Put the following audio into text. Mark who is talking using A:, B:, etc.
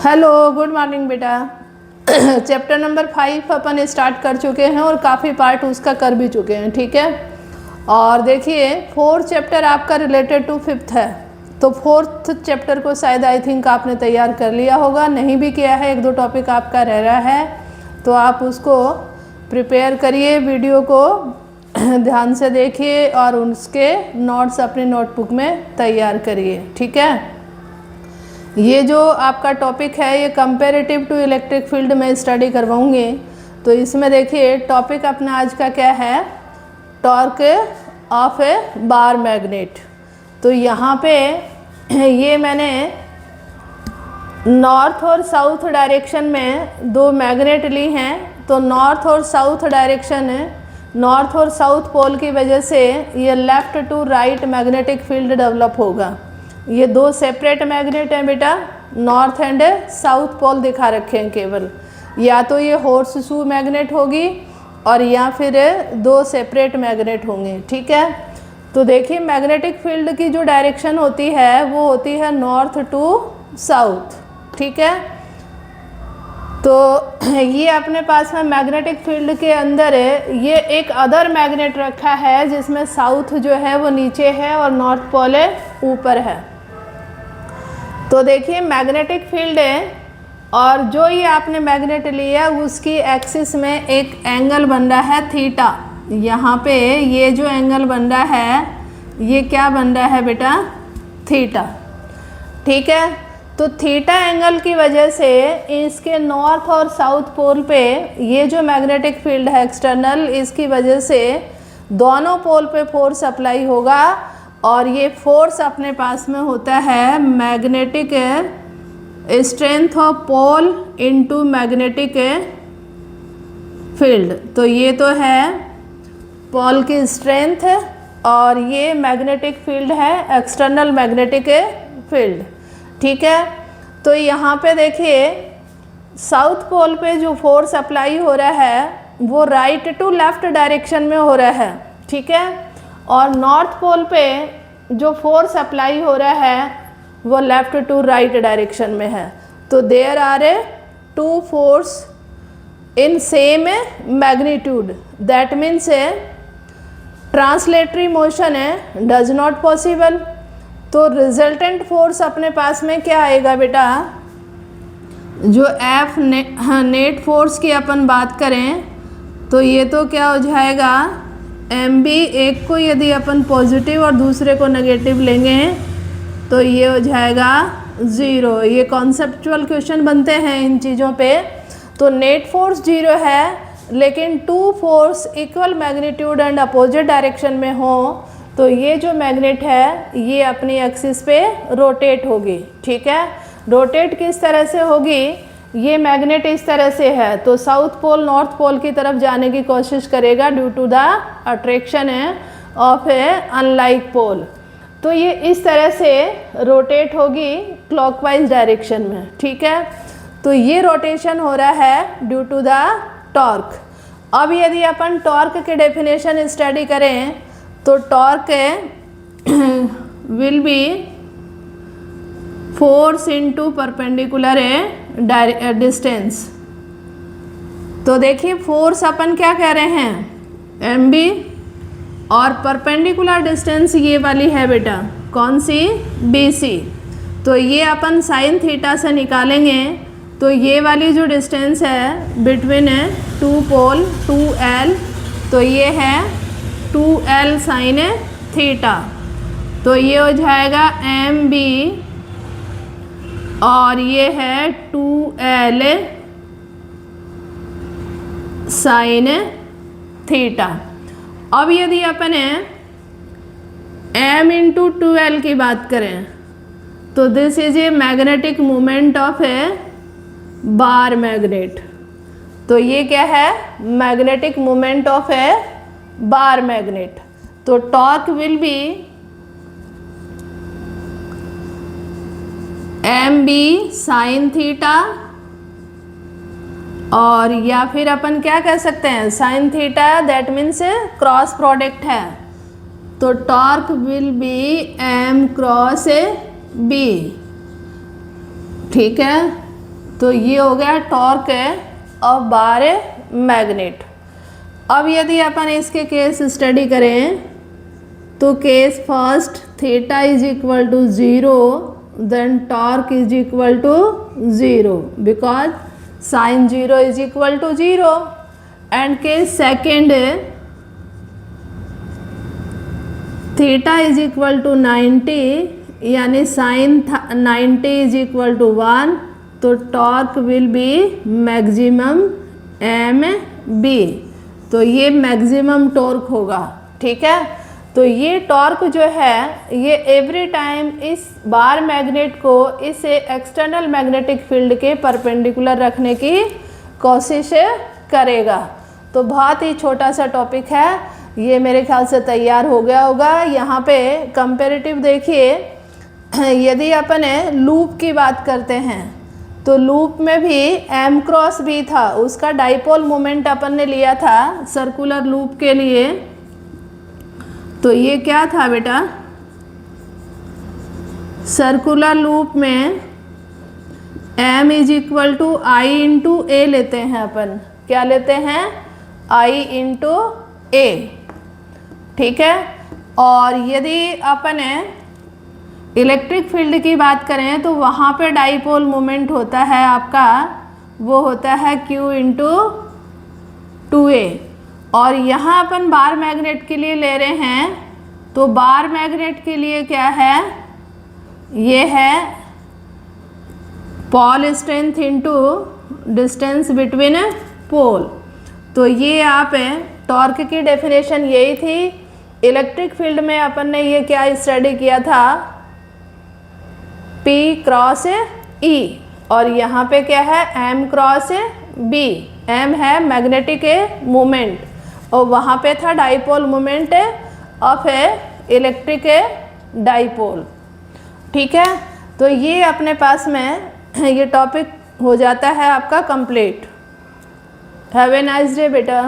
A: Hello, good morning बेटा। Chapter number 5 अपन start कर चुके हैं और काफ़ी पार्ट उसका कर भी चुके हैं, ठीक है। और देखिए 4th चैप्टर आपका रिलेटेड टू 5th है, तो 4th चैप्टर को शायद आई थिंक आपने तैयार कर लिया होगा, नहीं भी किया है, 1-2 टॉपिक आपका रह रहा है, तो आप उसको प्रिपेयर करिए, वीडियो को ध्यान से देखिए और उसके नोट्स अपने नोटबुक में तैयार करिए, ठीक है। ये जो आपका टॉपिक है ये कंपैरेटिव टू इलेक्ट्रिक फील्ड में स्टडी करवाऊंगी। तो इसमें देखिए टॉपिक अपना आज का क्या है, torque of a bar magnet. तो यहाँ पे ये मैंने नॉर्थ और साउथ डायरेक्शन में 2 मैग्नेट ली हैं। तो नॉर्थ और साउथ डायरेक्शन, नॉर्थ और साउथ पोल की वजह से ये left to right magnetic field develop होगा। ये 2 सेपरेट मैग्नेट हैं बेटा, नॉर्थ एंड साउथ पोल दिखा रखे हैं केवल, या तो ये हॉर्स शू मैग्नेट होगी और या फिर 2 सेपरेट मैग्नेट होंगे, ठीक है। तो देखिए मैग्नेटिक फील्ड की जो डायरेक्शन होती है वो होती है नॉर्थ टू साउथ, ठीक है। तो ये अपने पास में मैग्नेटिक फील्ड के अंदर ये एक अदर मैग्नेट रखा है जिसमें साउथ जो है वो नीचे है और नॉर्थ पोल ऊपर है। तो देखिए मैग्नेटिक फील्ड है और जो ये आपने मैग्नेट लिया उसकी एक्सिस में एक एंगल बन रहा है थीटा। यहाँ पे ये जो एंगल बन रहा है ये क्या बन रहा है बेटा, थीटा, ठीक है। तो थीटा एंगल की वजह से इसके नॉर्थ और साउथ पोल पे ये जो मैग्नेटिक फील्ड है एक्सटर्नल, इसकी वजह से दोनों पोल पे फोर्स अप्लाई होगा और ये फोर्स अपने पास में होता है magnetic strength of pole into magnetic field. तो ये तो है पोल की स्ट्रेंथ और ये मैग्नेटिक फील्ड है, एक्सटर्नल मैग्नेटिक फील्ड, ठीक है। तो यहाँ पे देखिए साउथ पोल पे जो फोर्स अप्लाई हो रहा है वो राइट टू लेफ्ट डायरेक्शन में हो रहा है, ठीक है। और नॉर्थ पोल पे जो फोर्स अप्लाई हो रहा है वो लेफ्ट टू राइट डायरेक्शन में है। तो there are 2 force in same magnitude, that means translatory motion does not possible. तो रिजल्टेंट फोर्स अपने पास में क्या आएगा बेटा, जो एफ नेट फोर्स की अपन बात करें तो ये तो क्या हो जाएगा एम बी, एक को यदि अपन पॉजिटिव और दूसरे को नेगेटिव लेंगे तो ये हो जाएगा 0। ये कॉन्सेप्चुअल क्वेश्चन बनते हैं इन चीज़ों पे। तो नेट फोर्स 0 है लेकिन 2 force equal magnitude and opposite direction में हो तो ये जो मैग्नेट है ये अपनी एक्सिस पे रोटेट होगी, ठीक है। रोटेट किस तरह से होगी, ये मैग्नेट इस तरह से है तो साउथ पोल नॉर्थ पोल की तरफ जाने की कोशिश करेगा due to the attraction of a unlike pole. तो ये इस तरह से रोटेट होगी क्लॉकवाइज डायरेक्शन में, ठीक है। तो ये रोटेशन हो रहा है ड्यू टू द टॉर्क। अब यदि अपन टॉर्क के डेफिनेशन स्टडी करें तो torque will B force into perpendicular distance. तो देखिए फोर्स अपन क्या कह रहे हैं एम बी और परपेंडिकुलर डिस्टेंस ये वाली है बेटा, कौन सी, बी सी। तो ये अपन साइन थीटा से निकालेंगे तो ये वाली जो डिस्टेंस है बिटवीन 2 पोल 2L, तो ये है 2L साइन थीटा। तो ये हो जाएगा एम बी और ये है 2L साइन थीटा। अब यदि अपन m इंटू 2L की बात करें तो this is a magnetic moment of a bar magnet. तो ये क्या है, magnetic moment of a bar magnet. तो torque will be M B sine theta और या फिर अपन क्या कह सकते हैं sine theta, that means cross product है तो torque will be M cross B, ठीक है। तो ये हो गया टॉर्क ऑफ बार मैग्नेट। अब यदि अपन इसके केस स्टडी करें तो case first theta is equal to 0, then torque is equal to 0 because sine 0 is equal to 0। And case second theta is equal to 90 यानी साइन 90 इज इक्वल टू 1, तो torque will be maximum M B, तो ये maximum torque होगा। ठीक है, तो ये torque जो है ये एवरी टाइम इस बार मैग्नेट को इस एक्सटर्नल मैग्नेटिक फील्ड के परपेंडिकुलर रखने की कोशिश करेगा। तो बहुत ही छोटा सा टॉपिक है, ये मेरे ख्याल से तैयार हो गया होगा। यहाँ पे कंपैरेटिव देखिए, यदि अपन लूप की बात करते हैं तो लूप में भी m क्रॉस b था, उसका डाइपोल मोमेंट अपन ने लिया था सर्कुलर लूप के लिए। तो ये क्या था बेटा, सर्कुलर लूप में m is equal to I into A लेते हैं अपन। क्या लेते हैं? I into A. ठीक है, और यदि अपन इलेक्ट्रिक फील्ड की बात करें तो वहाँ पे डाइपोल मोमेंट होता है आपका, वो होता है Q इंटू 2a। और यहाँ अपन बार मैग्नेट के लिए ले रहे हैं, तो बार मैग्नेट के लिए क्या है, ये है pole strength into distance between pole. तो ये आप टॉर्क की डेफिनेशन यही थी। इलेक्ट्रिक फील्ड में अपन ने ये क्या स्टडी किया था, P क्रॉस E, और यहाँ पे क्या है M क्रॉस B। M है मैग्नेटिक मोमेंट और वहाँ पे था dipole moment of electric dipole. ठीक है, तो ये अपने पास में ये टॉपिक हो जाता है आपका complete. Have a nice day बेटा।